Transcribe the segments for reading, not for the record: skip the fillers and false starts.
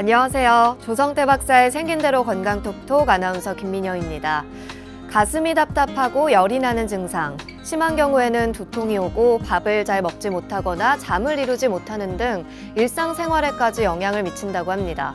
안녕하세요. 조성태 박사의 생긴 대로 건강톡톡 아나운서 김민영입니다. 가슴이 답답하고 열이 나는 증상, 심한 경우에는 두통이 오고 밥을 잘 먹지 못하거나 잠을 이루지 못하는 등 일상생활에까지 영향을 미친다고 합니다.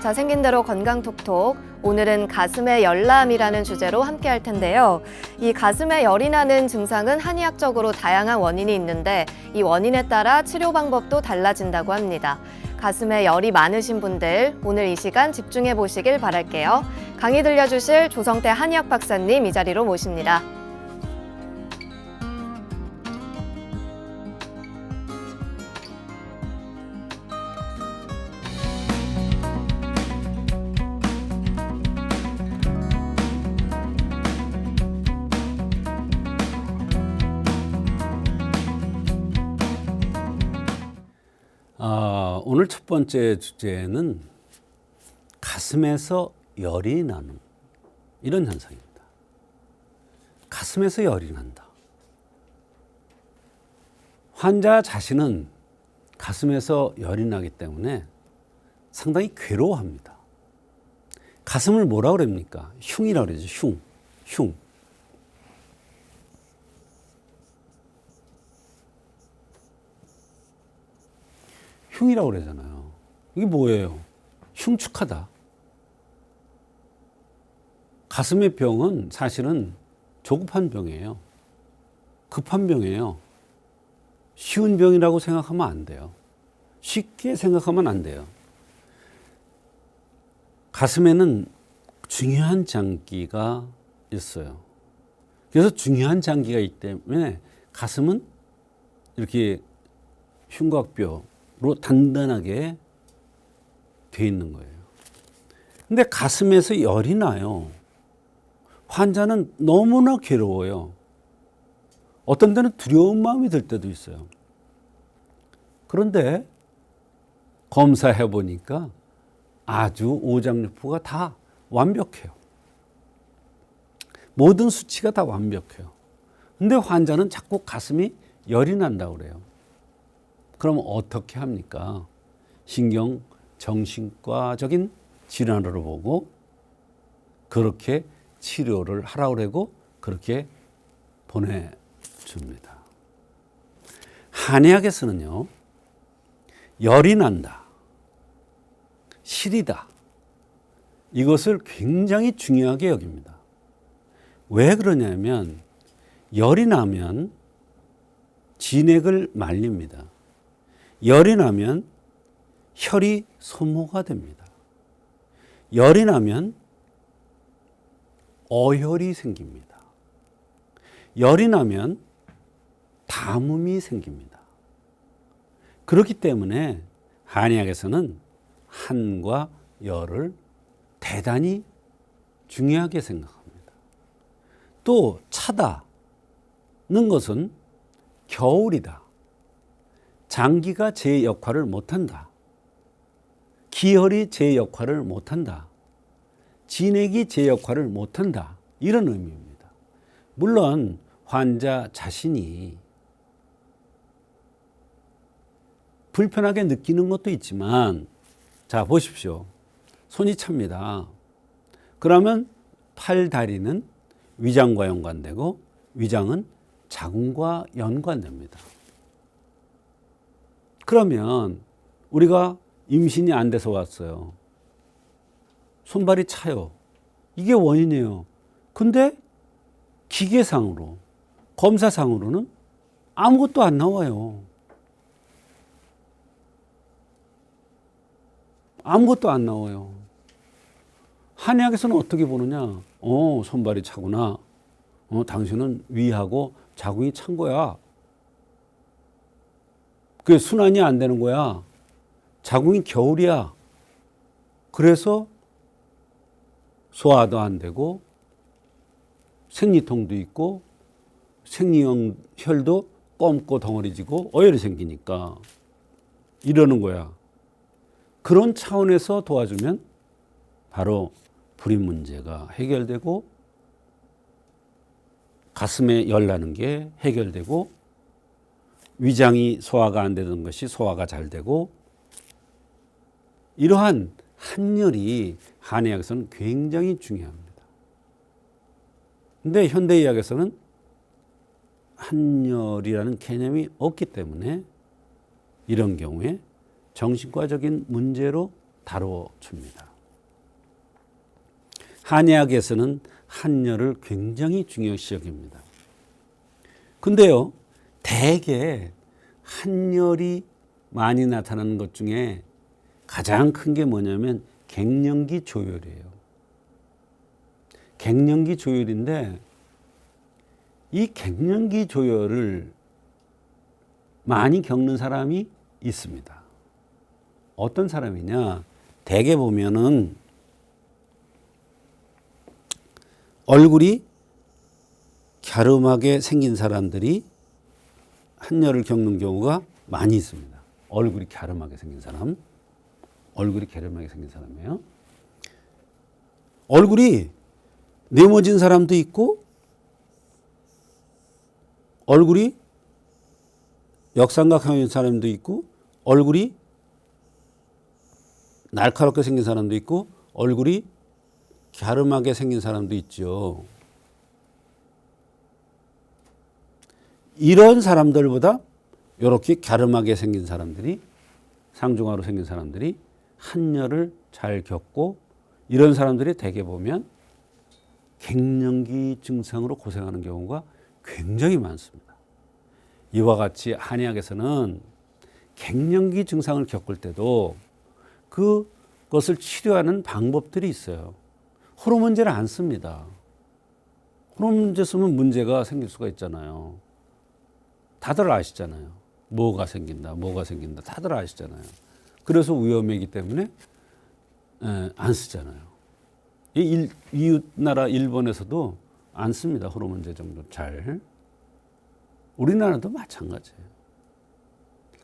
자, 생긴 대로 건강톡톡. 오늘은 가슴의 열남이라는 주제로 함께 할 텐데요. 이 가슴에 열이 나는 증상은 한의학적으로 다양한 원인이 있는데 이 원인에 따라 치료 방법도 달라진다고 합니다. 가슴에 열이 많으신 분들, 오늘 이 시간 집중해 보시길 바랄게요. 강의 들려주실 조성태 한의학 박사님 이 자리로 모십니다. 오늘 첫 번째 주제는 가슴에서 열이 나는 이런 현상입니다. 가슴에서 열이 난다. 환자 자신은 가슴에서 열이 나기 때문에 상당히 괴로워합니다. 가슴을 뭐라 그럽니까? 흉이라고 그러죠. 흉. 흉이라고 그러잖아요. 이게 뭐예요? 흉측하다. 가슴의 병은 사실은 조급한 병이에요. 급한 병이에요. 쉬운 병이라고 생각하면 안 돼요. 쉽게 생각하면 안 돼요. 가슴에는 중요한 장기가 있어요. 그래서 중요한 장기가 있기 때문에 가슴은 이렇게 흉곽뼈 로 단단하게 돼 있는 거예요. 근데 가슴에서 열이 나요. 환자는 너무나 괴로워요. 어떤 때는 두려운 마음이 들 때도 있어요. 그런데 검사해 보니까 아주 오장육부가 다 완벽해요. 모든 수치가 다 완벽해요. 근데 환자는 자꾸 가슴이 열이 난다고 그래요. 그럼 어떻게 합니까? 신경 정신과적인 질환으로 보고 그렇게 치료를 하라고 그러고 그렇게 보내줍니다. 한의학에서는요, 열이 난다, 시리다, 이것을 굉장히 중요하게 여깁니다. 왜 그러냐면 열이 나면 진액을 말립니다. 열이 나면 혈이 소모가 됩니다. 열이 나면 어혈이 생깁니다. 열이 나면 담음이 생깁니다. 그렇기 때문에 한의학에서는 한과 열을 대단히 중요하게 생각합니다. 또 차다는 것은 겨울이다. 장기가 제 역할을 못한다. 기혈이 제 역할을 못한다. 진액이 제 역할을 못한다. 이런 의미입니다. 물론 환자 자신이 불편하게 느끼는 것도 있지만, 자 보십시오. 손이 찹니다. 그러면 팔, 다리는 위장과 연관되고 위장은 자궁과 연관됩니다. 그러면 우리가 임신이 안 돼서 왔어요. 손발이 차요. 이게 원인이에요. 근데 기계상으로, 검사상으로는 아무것도 안 나와요. 아무것도 안 나와요. 한의학에서는 어떻게 보느냐? 손발이 차구나. 당신은 위하고 자궁이 찬 거야. 그게 순환이 안 되는 거야. 자궁이 겨울이야. 그래서 소화도 안 되고 생리통도 있고 생리형 혈도 검고 덩어리지고 어혈이 생기니까 이러는 거야. 그런 차원에서 도와주면 바로 불임 문제가 해결되고 가슴에 열 나는 게 해결되고 위장이 소화가 안 되는 것이 소화가 잘 되고 이러한 한열이 한의학에서는 굉장히 중요합니다. 근데 현대의학에서는 한열이라는 개념이 없기 때문에 이런 경우에 정신과적인 문제로 다뤄줍니다. 한의학에서는 한열을 굉장히 중요시 여깁니다. 근데요, 대개 한열이 많이 나타나는 것 중에 가장 큰 게 뭐냐면 갱년기 조혈이에요. 갱년기 조혈인데 이 갱년기 조혈을 많이 겪는 사람이 있습니다. 어떤 사람이냐? 대개 보면은 얼굴이 갸름하게 생긴 사람들이 한열을 겪는 경우가 많이 있습니다. 얼굴이 갸름하게 생긴 사람. 얼굴이 갸름하게 생긴 사람이에요. 얼굴이 네모진 사람도 있고 얼굴이 역삼각형인 사람도 있고 얼굴이 날카롭게 생긴 사람도 있고 얼굴이 갸름하게 생긴 사람도 있죠. 이런 사람들보다 이렇게 갸름하게 생긴 사람들이 상중하로 생긴 사람들이 한열을 잘 겪고 이런 사람들이 대개 보면 갱년기 증상으로 고생하는 경우가 굉장히 많습니다. 이와 같이 한의학에서는 갱년기 증상을 겪을 때도 그것을 치료하는 방법들이 있어요. 호르몬제를 안 씁니다. 호르몬제 쓰면 문제가 생길 수가 있잖아요. 다들 아시잖아요. 뭐가 생긴다, 뭐가 생긴다. 다들 아시잖아요. 그래서 위험이기 때문에 안 쓰잖아요. 이웃 나라 일본에서도 안 씁니다. 호르몬제 정도 잘. 우리나라도 마찬가지예요.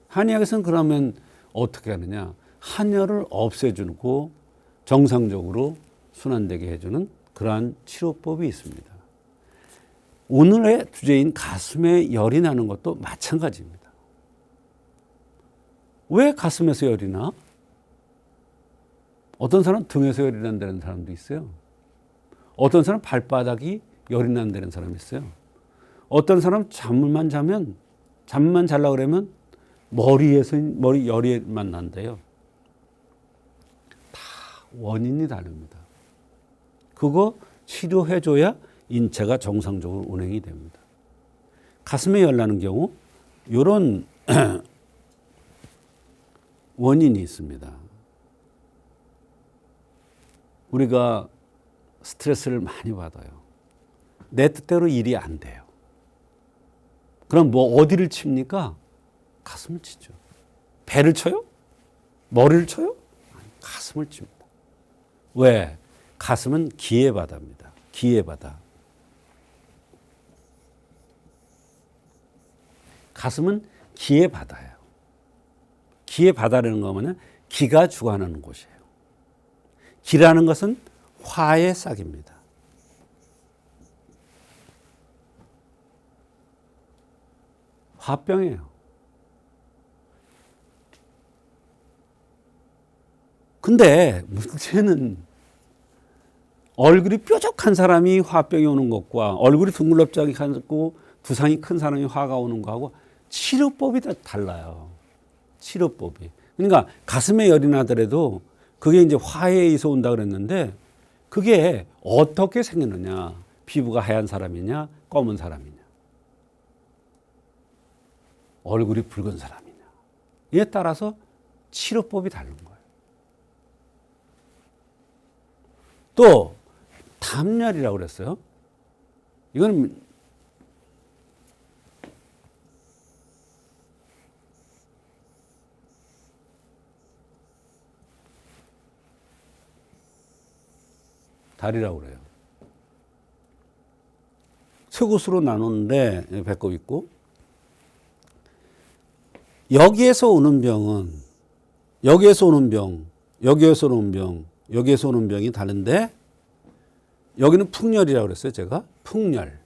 한의학에서는 그러면 어떻게 하느냐. 한열을 없애주고 정상적으로 순환되게 해주는 그러한 치료법이 있습니다. 오늘의 주제인 가슴에 열이 나는 것도 마찬가지입니다. 왜 가슴에서 열이 나? 어떤 사람은 등에서 열이 난다는 사람도 있어요. 어떤 사람은 발바닥이 열이 난다는 사람이 있어요. 어떤 사람은 잠만 자려고 그러면 머리 열이만 난대요. 다 원인이 다릅니다. 그거 치료해줘야 인체가 정상적으로 운행이 됩니다. 가슴에 열 나는 경우 이런 원인이 있습니다. 우리가 스트레스를 많이 받아요. 내 뜻대로 일이 안 돼요. 그럼 뭐 어디를 칩니까? 가슴을 치죠. 배를 쳐요? 머리를 쳐요? 아니, 가슴을 칩니다. 왜? 가슴은 기의 바다입니다. 기의 바다. 가슴은 기의 바다예요. 기의 바다라는 거는 기가 주관하는 곳이에요. 기라는 것은 화의 싹입니다. 화병이에요. 근데 문제는 얼굴이 뾰족한 사람이 화병이 오는 것과 얼굴이 둥글럽지 않고 두상이 큰 사람이 화가 오는 거하고 치료법이 다 달라요. 치료법이. 그러니까 가슴에 열이 나더라도 그게 이제 화에 의해서 온다 그랬는데 그게 어떻게 생기느냐. 피부가 하얀 사람이냐, 검은 사람이냐. 얼굴이 붉은 사람이냐. 이에 따라서 치료법이 다른 거예요. 또 담열이라고 그랬어요. 이건 다리라고 그래요. 세 곳으로 나누는데 배꼽 있고 여기에서 오는 병은 여기에서 오는 병, 여기에서 오는 병, 여기에서 오는 병이 다른데 여기는 풍열이라고 그랬어요. 제가 풍열.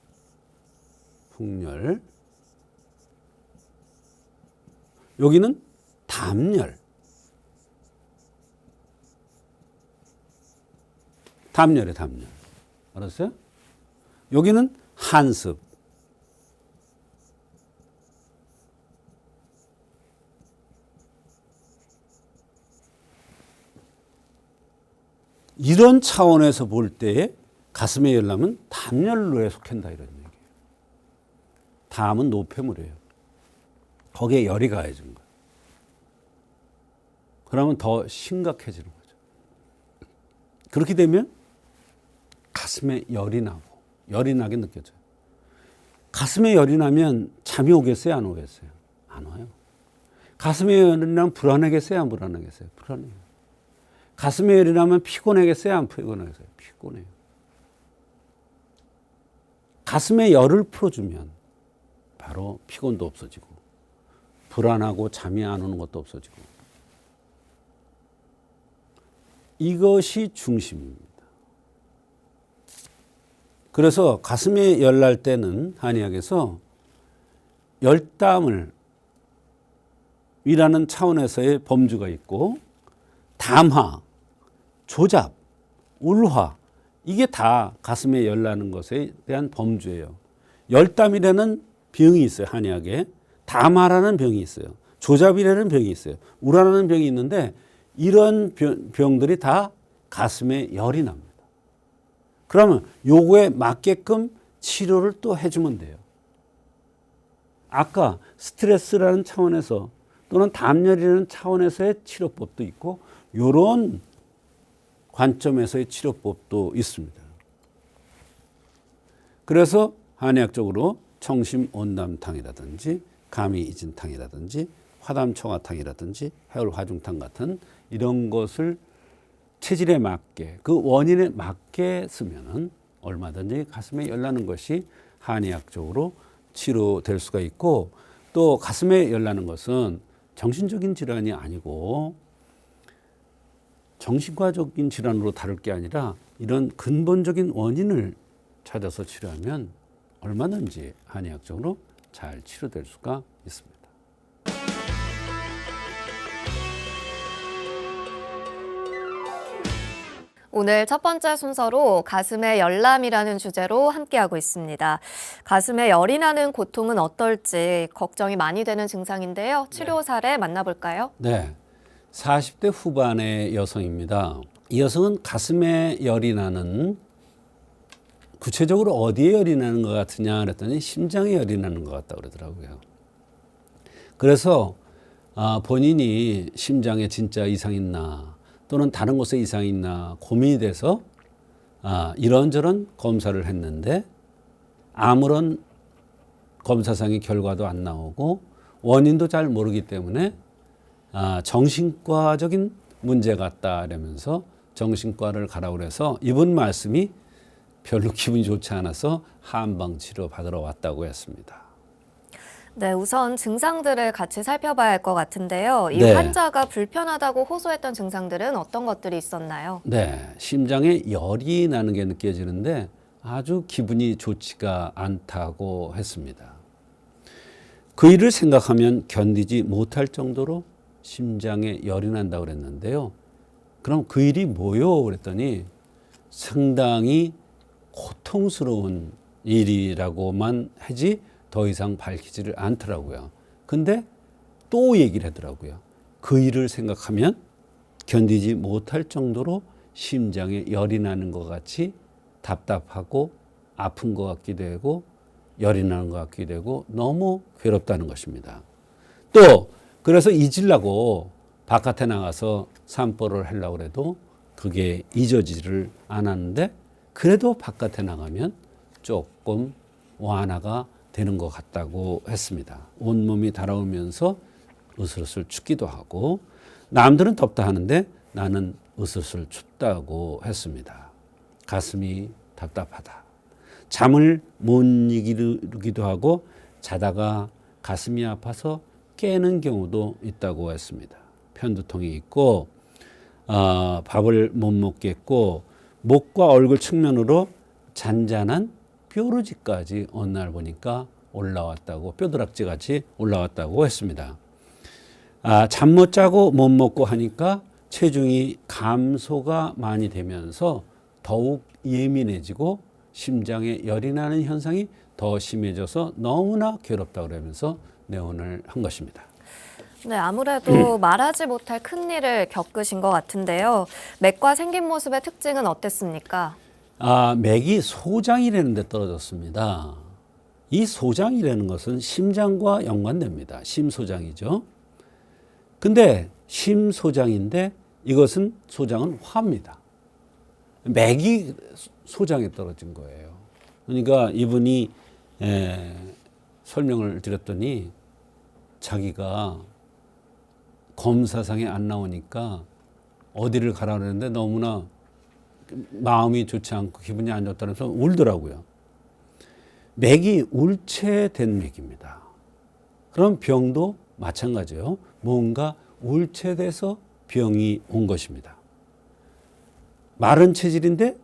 여기는 담열. 담열이에요, 담열. 알았어요? 여기는 한습. 이런 차원에서 볼 때 가슴의 열람은 담열로에 속한다 이런 얘기예요. 담은 노폐물이에요. 거기에 열이 가해진 거예요. 그러면 더 심각해지는 거죠. 그렇게 되면 가슴에 열이 나고 열이 나게 느껴져요. 가슴에 열이 나면 잠이 오겠어요? 안 오겠어요? 안 와요. 가슴에 열이 나면 불안하겠어요? 안 불안하겠어요? 불안해요. 가슴에 열이 나면 피곤하겠어요? 안 피곤하겠어요? 피곤해요. 가슴에 열을 풀어주면 바로 피곤도 없어지고 불안하고 잠이 안 오는 것도 없어지고 이것이 중심입니다. 그래서 가슴에 열 날 때는 한의학에서 열담을 이라는 차원에서의 범주가 있고 담화, 조잡, 울화 이게 다 가슴에 열 나는 것에 대한 범주예요. 열담이라는 병이 있어요. 한의학에. 담화라는 병이 있어요. 조잡이라는 병이 있어요. 울화라는 병이 있는데 이런 병들이 다 가슴에 열이 납니다. 그러면 요거에 맞게끔 치료를 또 해주면 돼요. 아까 스트레스라는 차원에서 또는 담열이라는 차원에서의 치료법도 있고 요런 관점에서의 치료법도 있습니다. 그래서 한의학적으로 청심온담탕이라든지 감이이진탕이라든지 화담청화탕이라든지 해울화중탕 같은 이런 것을 체질에 맞게 그 원인에 맞게 쓰면은 얼마든지 가슴에 열나는 것이 한의학적으로 치료될 수가 있고 또 가슴에 열나는 것은 정신적인 질환이 아니고 정신과적인 질환으로 다룰 게 아니라 이런 근본적인 원인을 찾아서 치료하면 얼마든지 한의학적으로 잘 치료될 수가 있습니다. 오늘 첫 번째 순서로 가슴의 열람이라는 주제로 함께하고 있습니다. 가슴에 열이 나는 고통은 어떨지 걱정이 많이 되는 증상인데요. 치료 사례 만나볼까요? 네, 40대 후반의 여성입니다. 이 여성은 가슴에 열이 나는 구체적으로 어디에 열이 나는 것 같으냐 그랬더니 심장에 열이 나는 것 같다고 그러더라고요. 그래서 본인이 심장에 진짜 이상이 있나 또는 다른 곳에 이상이 있나 고민이 돼서 이런저런 검사를 했는데 아무런 검사상의 결과도 안 나오고 원인도 잘 모르기 때문에 정신과적인 문제 같다 이러면서 정신과를 가라고 그래서 이분 말씀이 별로 기분이 좋지 않아서 한방 치료 받으러 왔다고 했습니다. 네, 우선 증상들을 같이 살펴봐야 할 것 같은데요. 이 네. 환자가 불편하다고 호소했던 증상들은 어떤 것들이 있었나요? 네, 심장에 열이 나는 게 느껴지는데 아주 기분이 좋지가 않다고 했습니다. 그 일을 생각하면 견디지 못할 정도로 심장에 열이 난다고 그랬는데요. 그럼 그 일이 뭐요? 그랬더니 상당히 고통스러운 일이라고만 하지 더 이상 밝히지를 않더라고요. 근데 또 얘기를 하더라고요. 그 일을 생각하면 견디지 못할 정도로 심장에 열이 나는 것 같이 답답하고 아픈 것 같기도 하고 열이 나는 것 같기도 하고 너무 괴롭다는 것입니다. 또 그래서 잊으려고 바깥에 나가서 산보를 하려고 해도 그게 잊어지지를 않았는데 그래도 바깥에 나가면 조금 완화가 되는 것 같다고 했습니다. 온몸이 달아오면서 으슬으슬 춥기도 하고 남들은 덥다 하는데 나는 으슬으슬 춥다고 했습니다. 가슴이 답답하다. 잠을 못 이루기도 하고 자다가 가슴이 아파서 깨는 경우도 있다고 했습니다. 편두통이 있고 밥을 못 먹겠고 목과 얼굴 측면으로 잔잔한 뾰루지까지 어느 날 보니까 올라왔다고 뼈드락지 같이 올라왔다고 했습니다. 잠 못 자고 못 먹고 하니까 체중이 감소가 많이 되면서 더욱 예민해지고 심장에 열이 나는 현상이 더 심해져서 너무나 괴롭다 그러면서 내원을 한 것입니다. 네, 아무래도 말하지 못할 큰일을 겪으신 것 같은데요. 맥과 생긴 모습의 특징은 어땠습니까? 맥이 소장이라는 데 떨어졌습니다. 이 소장이라는 것은 심장과 연관됩니다. 심소장이죠. 근데 심소장인데 이것은 소장은 화입니다. 맥이 소장에 떨어진 거예요. 그러니까 이분이 설명을 드렸더니 자기가 검사상에 안 나오니까 어디를 가라 그랬는데 너무나 마음이 좋지 않고 기분이 안 좋다면서 울더라고요. 맥이 울체된 맥입니다. 그럼 병도 마찬가지예요. 뭔가 울체돼서 병이 온 것입니다. 마른 체질인데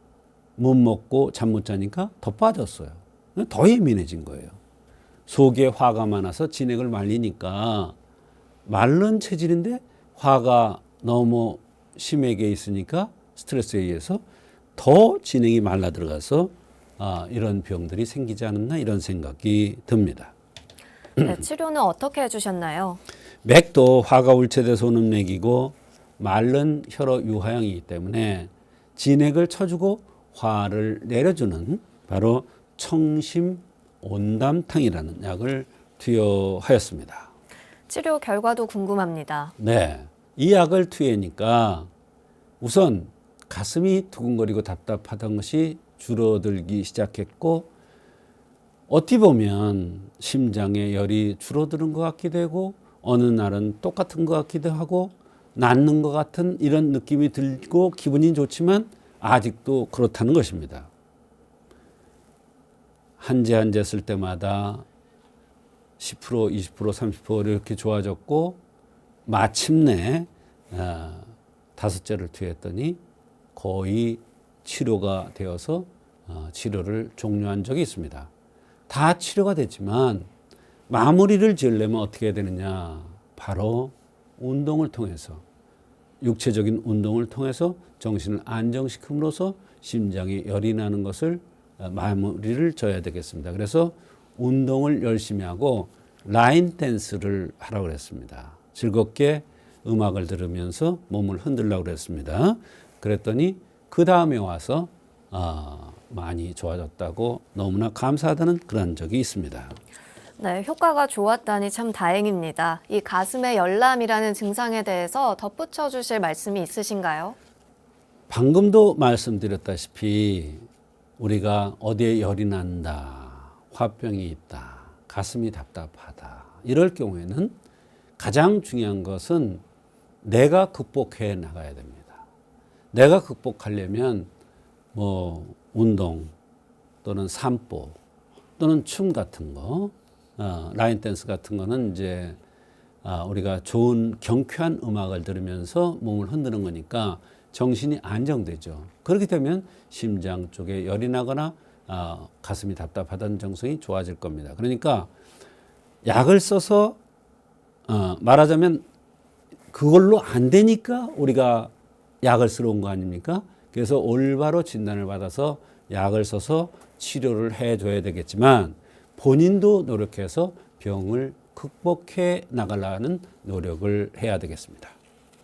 못 먹고 잠 못 자니까 더 빠졌어요. 더 예민해진 거예요. 속에 화가 많아서 진액을 말리니까 마른 체질인데 화가 너무 심하게 있으니까 스트레스에 의해서 더 진액이 말라 들어가서 이런 병들이 생기지 않았나 이런 생각이 듭니다. 네, 치료는 어떻게 해주셨나요? 맥도 화가 울체돼서 오는 맥이고 마른 혈어 유화형이기 때문에 진액을 쳐주고 화를 내려주는 바로 청심온담탕이라는 약을 투여하였습니다. 치료 결과도 궁금합니다. 네, 이 약을 투여하니까 우선 가슴이 두근거리고 답답하던 것이 줄어들기 시작했고 어찌 보면 심장의 열이 줄어드는 것 같기도 하고 어느 날은 똑같은 것 같기도 하고 낫는 것 같은 이런 느낌이 들고 기분이 좋지만 아직도 그렇다는 것입니다. 한 제 한 제 쓸 때마다 10%, 20%, 30% 이렇게 좋아졌고 마침내 5제를 투여했더니 거의 치료가 되어서 치료를 종료한 적이 있습니다. 다 치료가 됐지만 마무리를 지으려면 어떻게 해야 되느냐. 바로 운동을 통해서 육체적인 운동을 통해서 정신을 안정시킴으로써 심장에 열이 나는 것을 마무리를 져야 되겠습니다. 그래서 운동을 열심히 하고 라인 댄스를 하라고 그랬습니다. 즐겁게 음악을 들으면서 몸을 흔들라고 그랬습니다. 그랬더니 그 다음에 와서 많이 좋아졌다고 너무나 감사하다는 그런 적이 있습니다. 네, 효과가 좋았다니 참 다행입니다. 이 가슴의 열남이라는 증상에 대해서 덧붙여 주실 말씀이 있으신가요? 방금도 말씀드렸다시피 우리가 어디에 열이 난다, 화병이 있다, 가슴이 답답하다 이럴 경우에는 가장 중요한 것은 내가 극복해 나가야 됩니다. 내가 극복하려면 운동 또는 산보 또는 춤 같은 거, 라인 댄스 같은 거는 이제 우리가 좋은 경쾌한 음악을 들으면서 몸을 흔드는 거니까 정신이 안정되죠. 그렇게 되면 심장 쪽에 열이 나거나 가슴이 답답하다는 증상이 좋아질 겁니다. 그러니까 약을 써서 말하자면 그걸로 안 되니까 우리가 약을 쓰러 온 거 아닙니까? 그래서 올바로 진단을 받아서 약을 써서 치료를 해줘야 되겠지만 본인도 노력해서 병을 극복해 나가려는 노력을 해야 되겠습니다.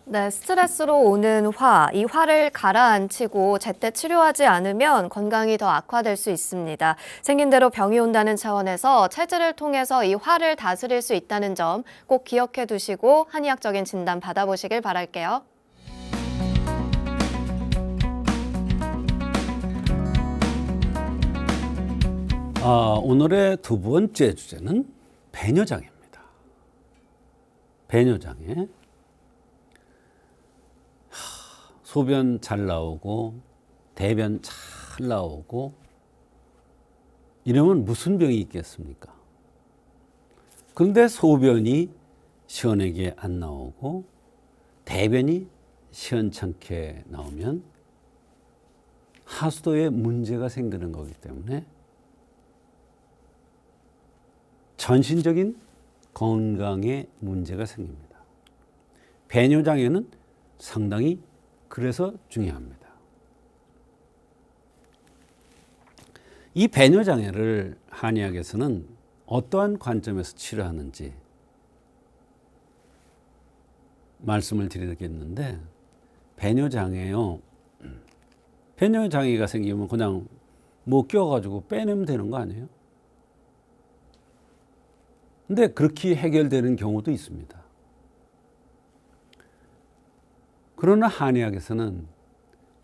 네, 스트레스로 오는 이 화를 가라앉히고 제때 치료하지 않으면 건강이 더 악화될 수 있습니다. 생긴 대로 병이 온다는 차원에서 체질을 통해서 이 화를 다스릴 수 있다는 점 꼭 기억해 두시고 한의학적인 진단 받아보시길 바랄게요. 오늘의 두 번째 주제는 배뇨장애입니다. 배뇨장애. 소변 잘 나오고 대변 잘 나오고 이러면 무슨 병이 있겠습니까? 그런데 소변이 시원하게 안 나오고 대변이 시원찮게 나오면 하수도에 문제가 생기는 거기 때문에 전신적인 건강에 문제가 생깁니다. 배뇨장애는 상당히 그래서 중요합니다. 이 배뇨 장애를 한의학에서는 어떠한 관점에서 치료하는지 말씀을 드리겠는데, 배뇨 장애요. 배뇨 장애가 생기면 그냥 뭐 껴가지고 빼내면 되는 거 아니에요? 근데 그렇게 해결되는 경우도 있습니다. 그러나 한의학에서는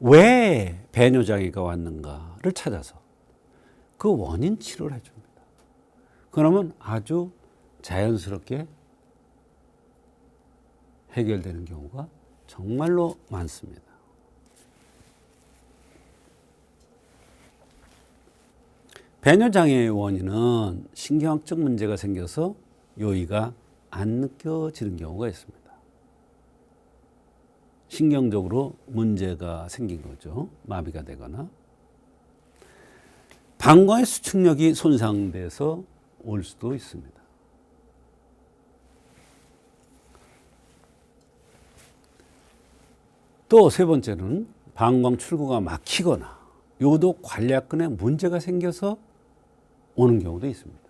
왜 배뇨 장애가 왔는가를 찾아서 그 원인 치료를 해줍니다. 그러면 아주 자연스럽게 해결되는 경우가 정말로 많습니다. 배뇨 장애의 원인은 신경학적 문제가 생겨서 요의가 안 느껴지는 경우가 있습니다. 신경적으로 문제가 생긴 거죠. 마비가 되거나. 방광의 수축력이 손상돼서 올 수도 있습니다. 또 세 번째는 방광 출구가 막히거나 요도 관략근에 문제가 생겨서 오는 경우도 있습니다.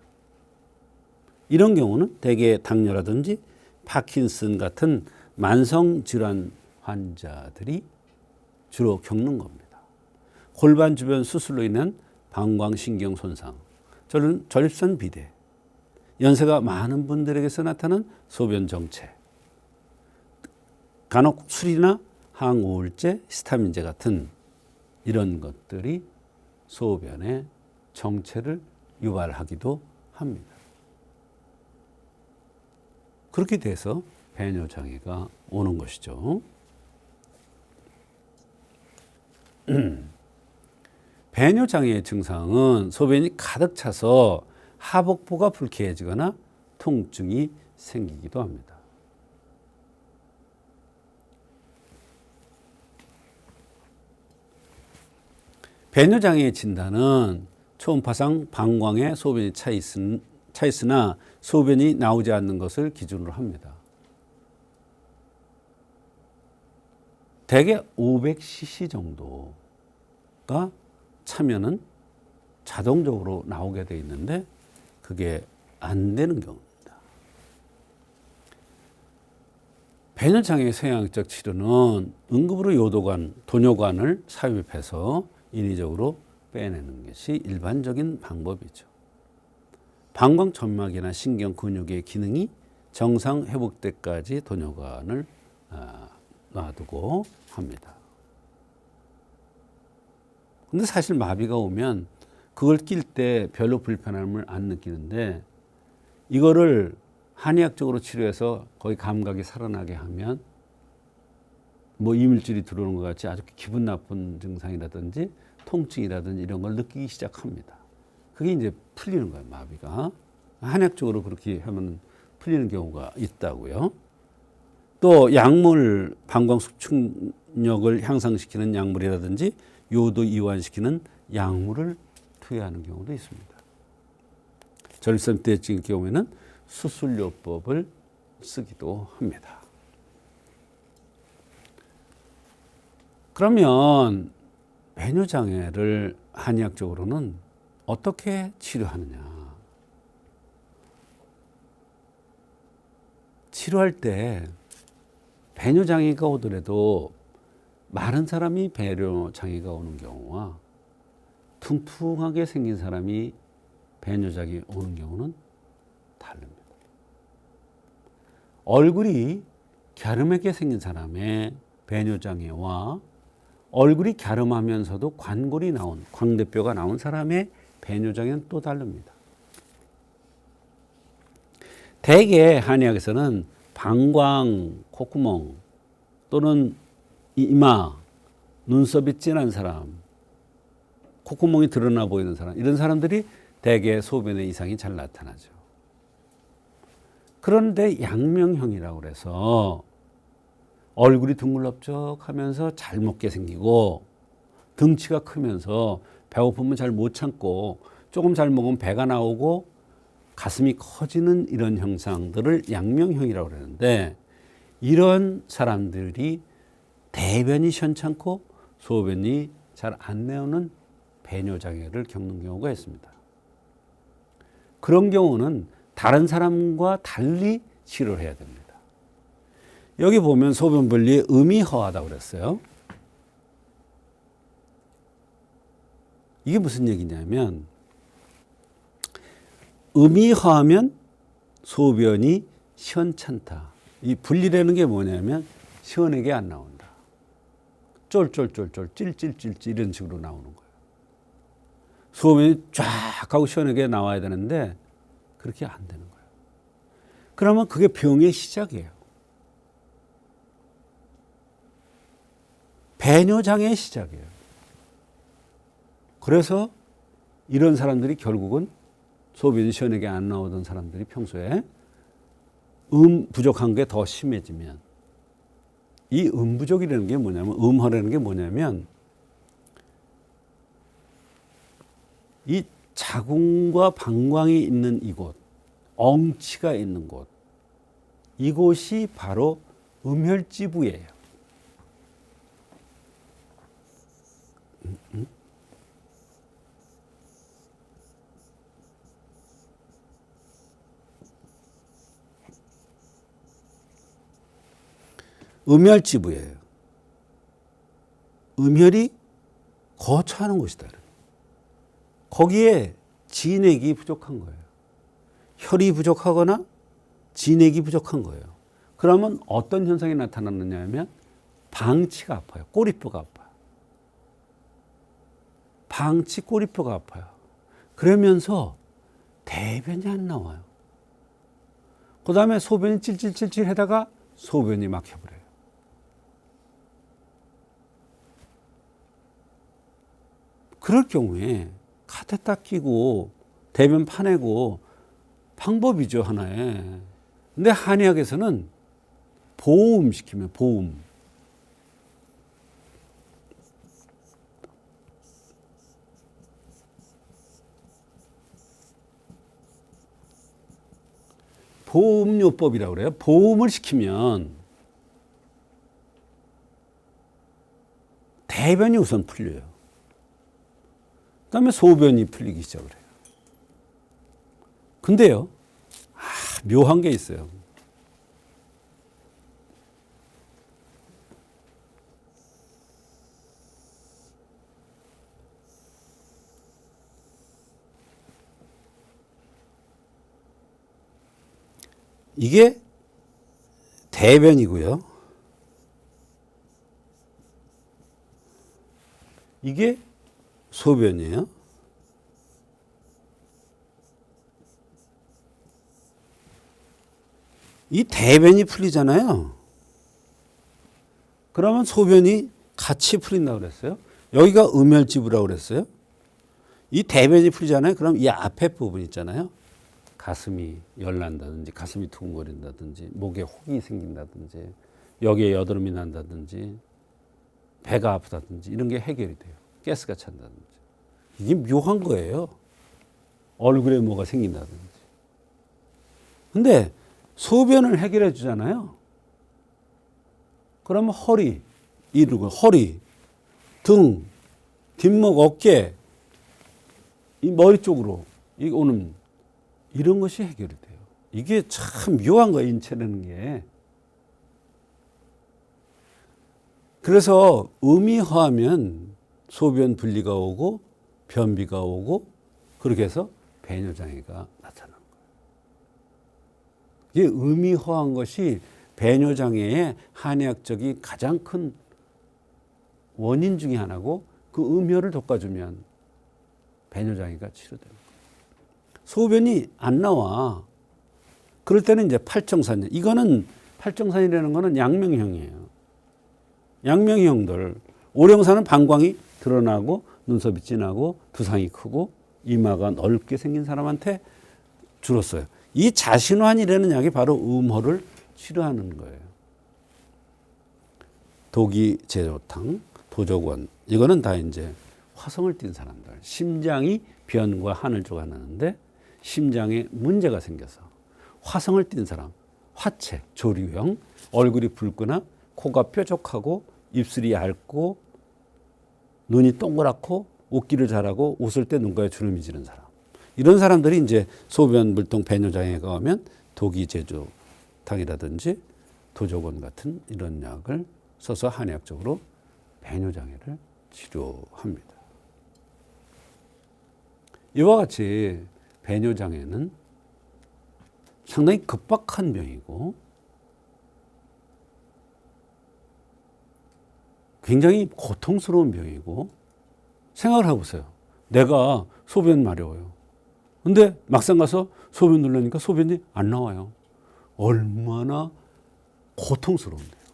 이런 경우는 대개 당뇨라든지 파킨슨 같은 만성 질환 환자들이 주로 겪는 겁니다. 골반 주변 수술로 인한 방광신경 손상, 전립선 비대, 연세가 많은 분들에게서 나타나는 소변 정체, 간혹 술이나 항우울제, 히스타민제 같은 이런 것들이 소변의 정체를 유발하기도 합니다. 그렇게 돼서 배뇨 장애가 오는 것이죠. 배뇨 장애의 증상은 소변이 가득 차서 하복부가 불쾌해지거나 통증이 생기기도 합니다. 배뇨 장애의 진단은 초음파상 방광에 소변이 차 있으나 소변이 나오지 않는 것을 기준으로 합니다. 대개 500cc 정도가 차면은 자동적으로 나오게 돼 있는데 그게 안 되는 경우입니다. 배뇨 장애 서양적 치료는 응급으로 요도관, 도뇨관을 삽입해서 인위적으로 빼내는 것이 일반적인 방법이죠. 방광 점막이나 신경 근육의 기능이 정상 회복될 때까지 도뇨관을 놔두고 합니다. 근데 사실 마비가 오면 그걸 낄 때 별로 불편함을 안 느끼는데 이거를 한의학적으로 치료해서 거의 감각이 살아나게 하면 뭐 이물질이 들어오는 것 같이 아주 기분 나쁜 증상이라든지 통증이라든지 이런 걸 느끼기 시작합니다. 그게 이제 풀리는 거예요, 마비가. 한약적으로 그렇게 하면 풀리는 경우가 있다고요. 또 약물, 방광 수축력을 향상시키는 약물이라든지 요도 이완시키는 약물을 투여하는 경우도 있습니다. 전립선 비대증의 경우에는 수술요법을 쓰기도 합니다. 그러면 배뇨 장애를 한의학적으로는 어떻게 치료하느냐? 치료할 때 배뇨 장애가 오더라도 마른 사람이 배뇨 장애가 오는 경우와 퉁퉁하게 생긴 사람이 배뇨 장애 오는 경우는 다릅니다. 얼굴이 갸름하게 생긴 사람의 배뇨 장애와 얼굴이 갸름하면서도 관골이 나온, 광대뼈가 나온 사람의 배뇨 장애는 또 다릅니다. 대개 한의학에서는 방광, 콧구멍 또는 이마, 눈썹이 진한 사람, 콧구멍이 드러나 보이는 사람, 이런 사람들이 대개 소변의 이상이 잘 나타나죠. 그런데 양명형이라고 그래서 얼굴이 둥글럽적하면서 잘 먹게 생기고 등치가 크면서 배고프면 잘 못 참고 조금 잘 먹으면 배가 나오고 가슴이 커지는 이런 형상들을 양명형이라고 그러는데 이런 사람들이 대변이 시원찮고 소변이 잘 안 나오는 배뇨장애를 겪는 경우가 있습니다. 그런 경우는 다른 사람과 달리 치료를 해야 됩니다. 여기 보면 소변분리의 의미허하다고 그랬어요. 이게 무슨 얘기냐면 의미허하면 소변이 시원찮다. 이 분리라는 게 뭐냐면 시원하게 안 나온다. 쫄쫄쫄쫄 찔찔찔찔 이런 식으로 나오는 거예요. 소변이 쫙 하고 시원하게 나와야 되는데 그렇게 안 되는 거예요. 그러면 그게 병의 시작이에요. 배뇨장애의 시작이에요. 그래서 이런 사람들이 결국은 소변이 시원하게 안 나오던 사람들이 평소에 부족한 게 더 심해지면 이 부족이라는 게 뭐냐면 허라는 게 뭐냐면 이 자궁과 방광이 있는 이곳, 엉치가 있는 곳, 이곳이 바로 음혈지부예요. 음혈지부예요. 음혈이 거처하는 곳이다. 거기에 진액이 부족한 거예요. 혈이 부족하거나 진액이 부족한 거예요. 그러면 어떤 현상이 나타나느냐 하면 방치가 아파요. 꼬리뼈가 아파요. 방치 꼬리뼈가 아파요. 그러면서 대변이 안 나와요. 그 다음에 소변이 찔찔찔찔 하다가 소변이 막혀버려요. 그럴 경우에 카테터 끼고 대변 파내고 방법이죠, 하나에. 근데 한의학에서는 보음시키면 보음. 보음요법이라고 그래요. 보음을 시키면 대변이 우선 풀려요. 그다음에 소변이 풀리기 시작을 해요. 근데요, 묘한 게 있어요. 이게 대변이고요. 이게 소변이에요. 이 대변이 풀리잖아요. 그러면 소변이 같이 풀린다고 그랬어요. 여기가 음혈지부라고 그랬어요. 이 대변이 풀리잖아요. 그럼 이 앞에 부분 있잖아요. 가슴이 열난다든지 가슴이 두근거린다든지 목에 혹이 생긴다든지 여기에 여드름이 난다든지 배가 아프다든지 이런 게 해결이 돼요. 가스가 찬다든지. 이게 묘한 거예요. 얼굴에 뭐가 생긴다든지. 근데 소변을 해결해 주잖아요. 그러면 허리, 이르고 허리, 등, 뒷목, 어깨, 이 머리 쪽으로 오는 이런 것이 해결이 돼요. 이게 참 묘한 거예요, 인체라는 게. 그래서 음이허하면 소변 분리가 오고 변비가 오고 그렇게 해서 배뇨장애가 나타나는 거예요. 이게 음이허한 것이 배뇨장애의 한의학적인 가장 큰 원인 중에 하나고 그 음혈을 돋궈주면 배뇨장애가 치료되는 거예요. 소변이 안 나와. 그럴 때는 이제 팔정산. 이거는 팔정산이라는 거는 양명형이에요. 양명형들. 오령산은 방광이 드러나고 눈썹이 진하고 두상이 크고 이마가 넓게 생긴 사람한테 주로 써요. 이 자신환이라는 약이 바로 음허를 치료하는 거예요. 독이 제조탕, 도적원 이거는 다 이제 화성을 띈 사람들. 심장이 변과 한을 조각하는데 심장에 문제가 생겨서 화성을 띈 사람, 화체, 조류형, 얼굴이 붉거나 코가 뾰족하고 입술이 얇고 눈이 동그랗고 웃기를 잘하고 웃을 때 눈가에 주름이 지는 사람. 이런 사람들이 이제 소변 물통 배뇨 장애가 오면 도기제조탕이라든지 도조건 같은 이런 약을 써서 한의학적으로 배뇨 장애를 치료합니다. 이와 같이 배뇨 장애는 상당히 급박한 병이고 굉장히 고통스러운 병이고 생각을 해보세요. 내가 소변 마려워요. 근데 막상 가서 소변 누르니까 소변이 안 나와요. 얼마나 고통스러운데요.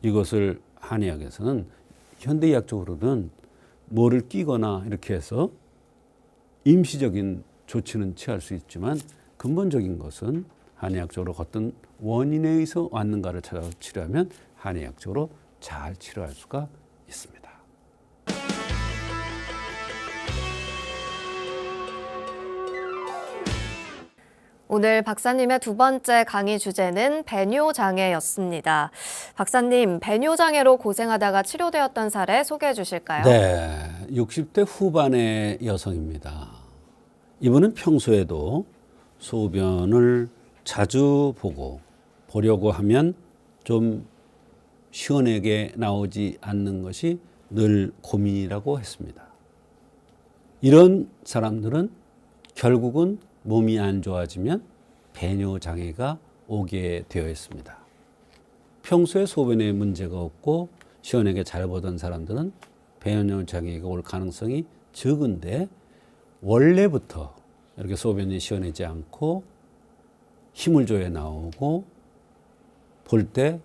이것을 한의학에서는 현대의학적으로는 뭐를 끼거나 이렇게 해서 임시적인 조치는 취할 수 있지만 근본적인 것은 한의학적으로 어떤 원인에 의해서 왔는가를 찾아서 치료하면 한의학적으로 잘 치료할 수가 있습니다. 오늘 박사님의 두 번째 강의 주제는 배뇨장애였습니다. 박사님, 배뇨장애로 고생하다가 치료되었던 사례 소개해 주실까요? 네, 60대 후반의 여성입니다. 이분은 평소에도 소변을 자주 보려고 하면 좀 시원하게 나오지 않는 것이 늘 고민이라고 했습니다. 이런 사람들은 결국은 몸이 안 좋아지면 배뇨 장애가 오게 되어 있습니다. 평소에 소변에 문제가 없고 시원하게 잘 보던 사람들은 배뇨 장애가 올 가능성이 적은데 원래부터 이렇게 소변이 시원하지 않고 힘을 줘야 나오고 볼 때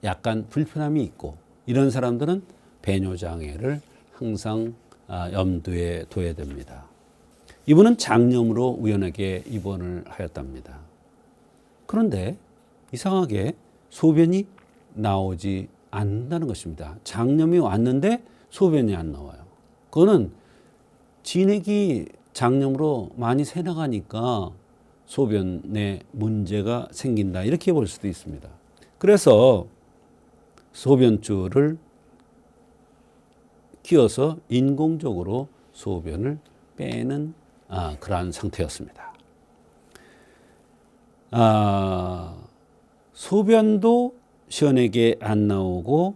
약간 불편함이 있고 이런 사람들은 배뇨 장애를 항상 염두에 둬야 됩니다. 이분은 장염으로 우연하게 입원을 하였답니다. 그런데 이상하게 소변이 나오지 않는다는 것입니다. 장염이 왔는데 소변이 안 나와요. 그거는 진액이 장염으로 많이 새나가니까 소변에 문제가 생긴다 이렇게 볼 수도 있습니다. 그래서 소변줄을 끼워서 인공적으로 소변을 빼는 그러한 상태였습니다. 소변도 시원하게 안 나오고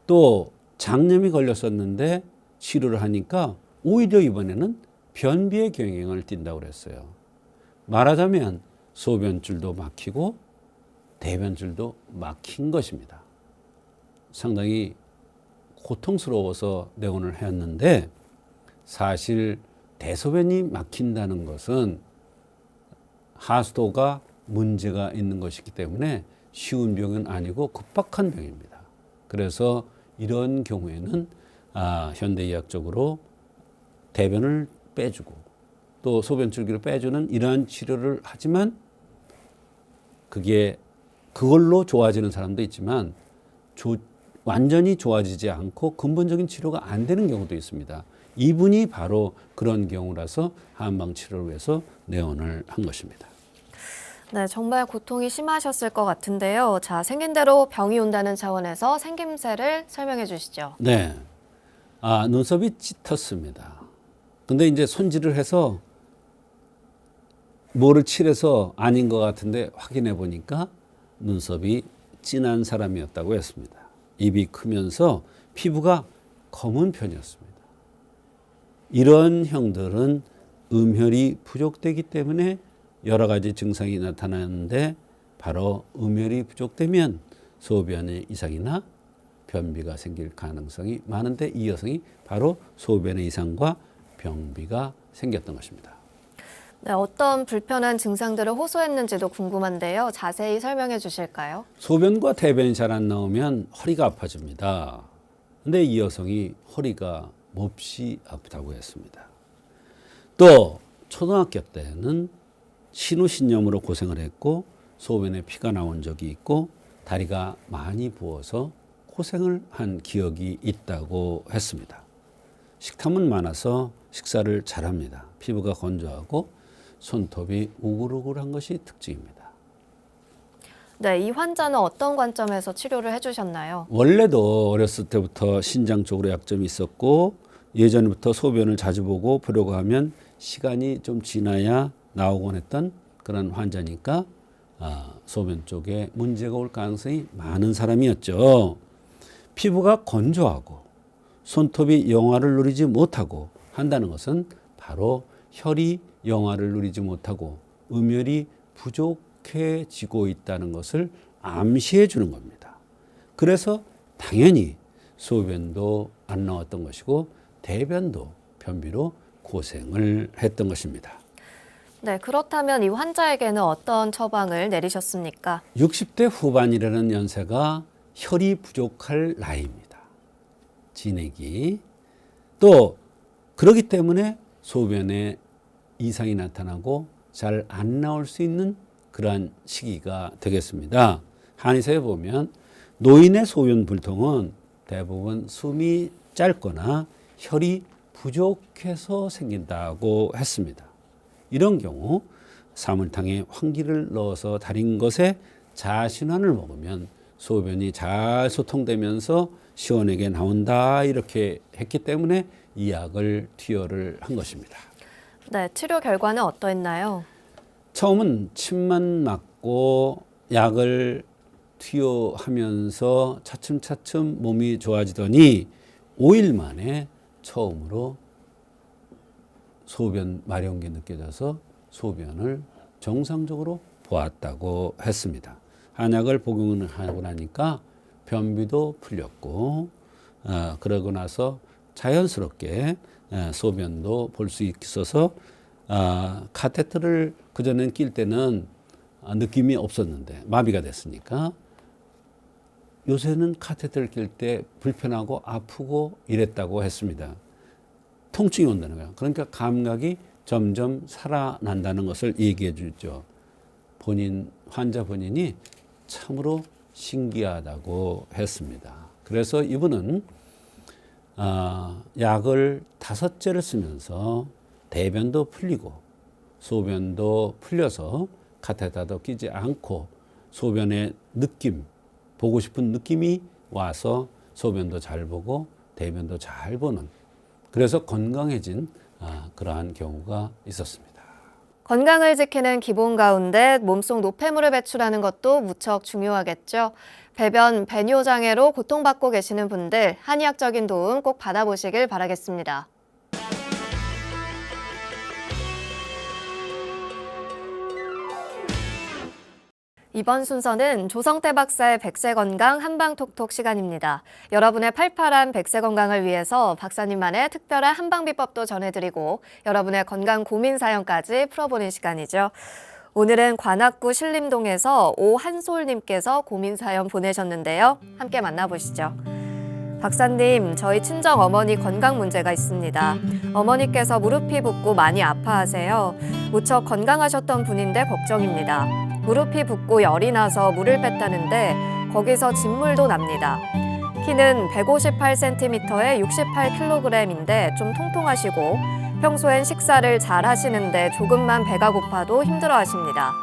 또 장염이 걸렸었는데 치료를 하니까 오히려 이번에는 변비의 경향을 띈다고 그랬어요. 말하자면 소변줄도 막히고 대변줄도 막힌 것입니다. 상당히 고통스러워서 내원을 했는데 사실 대소변이 막힌다는 것은 하수도가 문제가 있는 것이기 때문에 쉬운 병은 아니고 급박한 병입니다. 그래서 이런 경우에는 현대의학적으로 대변을 빼주고 또 소변줄기를 빼주는 이러한 치료를 하지만 그걸로 좋아지는 사람도 있지만 완전히 좋아지지 않고 근본적인 치료가 안 되는 경우도 있습니다. 이분이 바로 그런 경우라서 한방 치료를 위해서 내원을 한 것입니다. 네, 정말 고통이 심하셨을 것 같은데요. 자, 생긴 대로 병이 온다는 차원에서 생김새를 설명해 주시죠. 네. 눈썹이 짙었습니다. 근데 이제 손질을 해서 뭐를 칠해서 아닌 것 같은데 확인해 보니까 눈썹이 진한 사람이었다고 했습니다. 입이 크면서 피부가 검은 편이었습니다. 이런 형들은 음혈이 부족되기 때문에 여러 가지 증상이 나타나는데 바로 음혈이 부족되면 소변의 이상이나 변비가 생길 가능성이 많은데 이 여성이 바로 소변의 이상과 변비가 생겼던 것입니다. 네, 어떤 불편한 증상들을 호소했는지도 궁금한데요. 자세히 설명해 주실까요? 소변과 대변이 잘 안 나오면 허리가 아파집니다. 근데 이 여성이 허리가 몹시 아프다고 했습니다. 또 초등학교 때는 신우신염으로 고생을 했고 소변에 피가 나온 적이 있고 다리가 많이 부어서 고생을 한 기억이 있다고 했습니다. 식탐은 많아서 식사를 잘합니다. 피부가 건조하고 손톱이 우글우글한 것이 특징입니다. 네, 이 환자는 어떤 관점에서 치료를 해주셨나요? 원래도 어렸을 때부터 신장 쪽으로 약점이 있었고 예전부터 소변을 자주 보려고 하면 시간이 좀 지나야 나오곤 했던 그런 환자니까 소변 쪽에 문제가 올 가능성이 많은 사람이었죠. 피부가 건조하고 손톱이 영하를 누리지 못하고 한다는 것은 바로 혈이 영하를 누리지 못하고 음혈이 부족해지고 있다는 것을 암시해 주는 겁니다. 그래서 당연히 소변도 안 나왔던 것이고 대변도 변비로 고생을 했던 것입니다. 네, 그렇다면 이 환자에게는 어떤 처방을 내리셨습니까? 60대 후반이라는 연세가 혈이 부족할 나이입니다. 진액이. 또 그렇기 때문에 소변에 이상이 나타나고 잘 안 나올 수 있는 그러한 시기가 되겠습니다. 한의사에 보면 노인의 소변 불통은 대부분 숨이 짧거나 혈이 부족해서 생긴다고 했습니다. 이런 경우 사물탕에 황기를 넣어서 달인 것에 자신환을 먹으면 소변이 잘 소통되면서 시원하게 나온다 이렇게 했기 때문에 이 약을 투여를 한 것입니다. 네, 치료 결과는 어떠했나요? 처음은 침만 맞고 약을 투여하면서 차츰차츰 몸이 좋아지더니 5일 만에 처음으로 소변 마려운 게 느껴져서 소변을 정상적으로 보았다고 했습니다. 한약을 복용을 하고 나니까 변비도 풀렸고 그러고 나서 자연스럽게 소변도 볼 수 있어서 카테터를 그전엔 낄 때는 느낌이 없었는데 마비가 됐으니까 요새는 카테터를 낄 때 불편하고 아프고 이랬다고 했습니다. 통증이 온다는 거예요. 그러니까 감각이 점점 살아난다는 것을 얘기해 주죠. 환자 본인이 참으로 신기하다고 했습니다. 그래서 이분은 약을 5제를 쓰면서 대변도 풀리고 소변도 풀려서 카테터도 끼지 않고 소변의 느낌, 보고 싶은 느낌이 와서 소변도 잘 보고 대변도 잘 보는 그래서 건강해진 그러한 경우가 있었습니다. 건강을 지키는 기본 가운데 몸속 노폐물을 배출하는 것도 무척 중요하겠죠. 배변, 배뇨 장애로 고통받고 계시는 분들 한의학적인 도움 꼭 받아보시길 바라겠습니다. 이번 순서는 조성태 박사의 백세건강 한방톡톡 시간입니다. 여러분의 팔팔한 백세건강을 위해서 박사님만의 특별한 한방비법도 전해드리고 여러분의 건강 고민 사연까지 풀어보는 시간이죠. 오늘은 관악구 신림동에서 오한솔님께서 고민 사연 보내셨는데요. 함께 만나보시죠. 박사님, 저희 친정 어머니 건강 문제가 있습니다. 어머니께서 무릎이 붓고 많이 아파하세요. 무척 건강하셨던 분인데 걱정입니다. 무릎이 붓고 열이 나서 물을 뺐다는데 거기서 진물도 납니다. 키는 158cm에 68kg인데 좀 통통하시고 평소엔 식사를 잘 하시는데 조금만 배가 고파도 힘들어하십니다.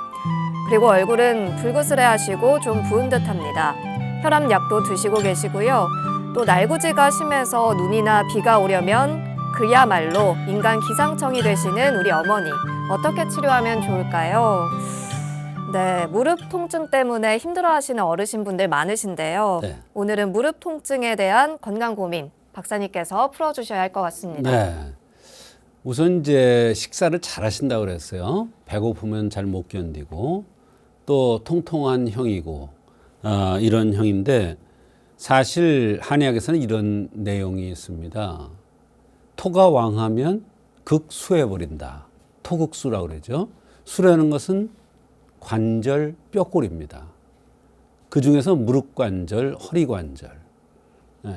그리고 얼굴은 불그스레하시고 좀 부은 듯합니다. 혈압약도 드시고 계시고요. 또 날구지가 심해서 눈이나 비가 오려면 그야말로 인간 기상청이 되시는 우리 어머니 어떻게 치료하면 좋을까요? 네, 무릎 통증 때문에 힘들어하시는 어르신분들 많으신데요. 네. 오늘은 무릎 통증에 대한 건강 고민 박사님께서 풀어주셔야 할 것 같습니다. 네. 우선 이제 식사를 잘 하신다고 그랬어요. 배고프면 잘 못 견디고 또 통통한 형이고 이런 형인데 사실 한의학에서는 이런 내용이 있습니다. 토가 왕하면 극수해버린다. 토극수라고 그러죠. 수라는 것은 관절 뼈골입니다. 그 중에서 무릎관절, 허리관절,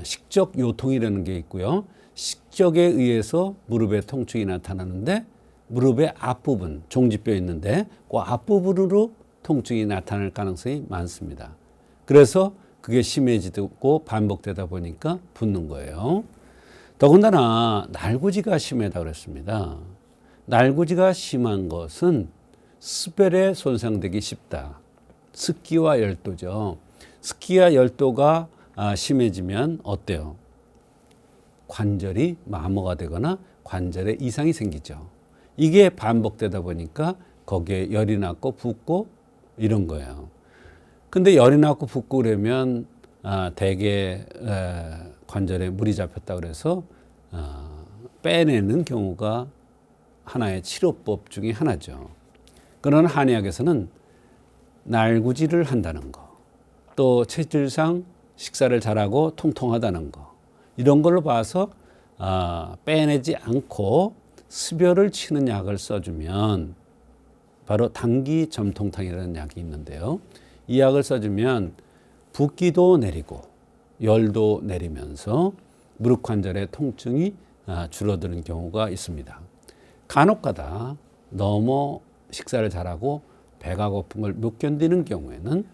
식적 요통이라는 게 있고요. 식적에 의해서 무릎에 통증이 나타나는데 무릎의 앞부분, 종지뼈 있는데 그 앞부분으로 통증이 나타날 가능성이 많습니다. 그래서 그게 심해지고 반복되다 보니까 붓는 거예요. 더군다나 날구지가 심하다고 그랬습니다. 날구지가 심한 것은 스벨에 손상되기 쉽다. 습기와 열도죠. 습기와 열도가 심해지면 어때요? 관절이 마모가 되거나 관절에 이상이 생기죠. 이게 반복되다 보니까 거기에 열이 나고 붓고 이런 거예요. 근데 열이 나고 붓고 그러면 대개 관절에 물이 잡혔다 그래서 빼내는 경우가 하나의 치료법 중에 하나죠. 그러나 한의학에서는 날구질을 한다는 거, 또 체질상 식사를 잘하고 통통하다는 거, 이런 걸로 봐서 빼내지 않고 습열을 치는 약을 써주면 바로 당기 점통탕이라는 약이 있는데요. 이 약을 써주면 붓기도 내리고 열도 내리면서 무릎 관절의 통증이 줄어드는 경우가 있습니다. 간혹가다 너무 식사를 잘하고 배가 고픈 걸 못 견디는 경우에는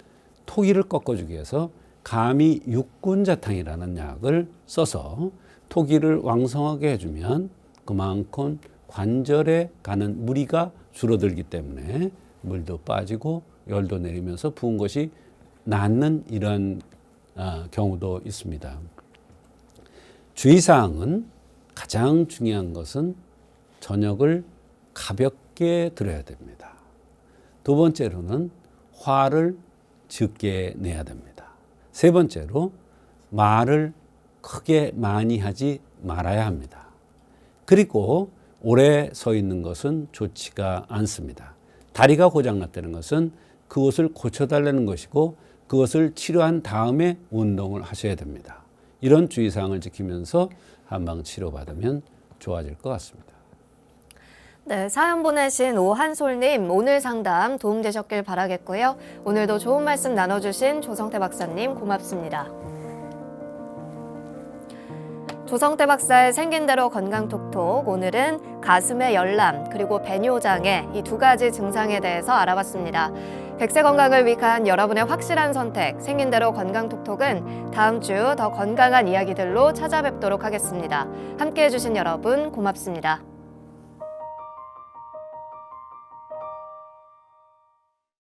토기를 꺾어주기 위해서 감이 육군자탕이라는 약을 써서 토기를 왕성하게 해주면 그만큼 관절에 가는 무리가 줄어들기 때문에 물도 빠지고 열도 내리면서 부은 것이 낫는 이런 경우도 있습니다. 주의사항은 가장 중요한 것은 저녁을 가볍게 들어야 됩니다. 두 번째로는 화를 적게 내야 됩니다. 세 번째로 말을 크게 많이 하지 말아야 합니다. 그리고 오래 서 있는 것은 좋지가 않습니다. 다리가 고장났다는 것은 그것을 고쳐달라는 것이고 그것을 치료한 다음에 운동을 하셔야 됩니다. 이런 주의사항을 지키면서 한방 치료받으면 좋아질 것 같습니다. 네, 사연 보내신 오한솔님, 오늘 상담 도움되셨길 바라겠고요. 오늘도 좋은 말씀 나눠주신 조성태 박사님 고맙습니다. 조성태 박사의 생긴 대로 건강톡톡, 오늘은 가슴의 열람 그리고 배뇨장애 이 두 가지 증상에 대해서 알아봤습니다. 백세 건강을 위한 여러분의 확실한 선택, 생긴 대로 건강톡톡은 다음 주 더 건강한 이야기들로 찾아뵙도록 하겠습니다. 함께해 주신 여러분 고맙습니다.